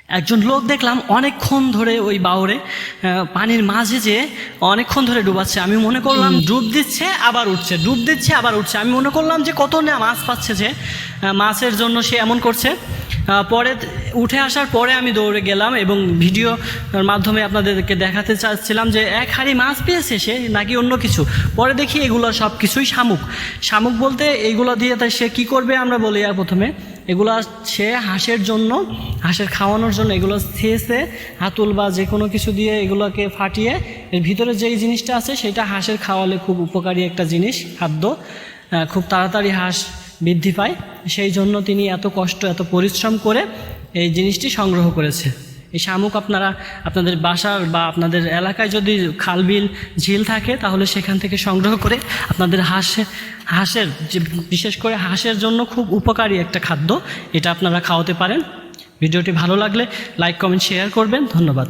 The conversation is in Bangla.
একজন লোক দেখলাম অনেকক্ষণ ধরে ওই বাউরে পানির মাঝে যে অনেকক্ষণ ধরে ডুবাচ্ছে। আমি মনে করলাম ডুব দিচ্ছে আবার উঠছে, ডুব দিচ্ছে আবার উঠছে। আমি মনে করলাম যে কত না মাছ পাচ্ছে, যে মাছের জন্য সে এমন করছে। পরে উঠে আসার পরে আমি দৌড়ে গেলাম এবং ভিডিওর মাধ্যমে আপনাদেরকে দেখাতে চাচ্ছিলাম যে এক হাঁড়ি মাছ পেয়েছে সে নাকি অন্য কিছু। পরে দেখি এগুলো সব কিছুই শামুক। শামুক বলতে এইগুলো দিয়ে তাই সে কী করবে আমরা বলি। আর প্রথমে এগুলো সে হাঁসের জন্য, হাঁসের খাওয়ানোর জন্য এগুলো খেয়েছে হাতুল বা যে কোনো কিছু দিয়ে এগুলোকে ফাটিয়ে এর ভিতরে যেই জিনিসটা আছে সেটা হাঁসের খাওয়ালে খুব উপকারী একটা জিনিস, খাদ্য। খুব তাড়াতাড়ি হাঁস বৃদ্ধি পায়, সেই জন্য তিনি এত কষ্ট এত পরিশ্রম করে এই জিনিসটি সংগ্রহ করেছে। এই শামুক আপনারা আপনাদের বাসার বা আপনাদের এলাকায় যদি খালবিল ঝিল থাকে তাহলে সেখান থেকে সংগ্রহ করে আপনাদের হাঁসের যে বিশেষ করে হাঁসের জন্য খুব উপকারী একটা খাদ্য, এটা আপনারা খাওয়াতে পারেন। ভিডিওটি ভালো লাগলে লাইক কমেন্ট শেয়ার করবেন। ধন্যবাদ।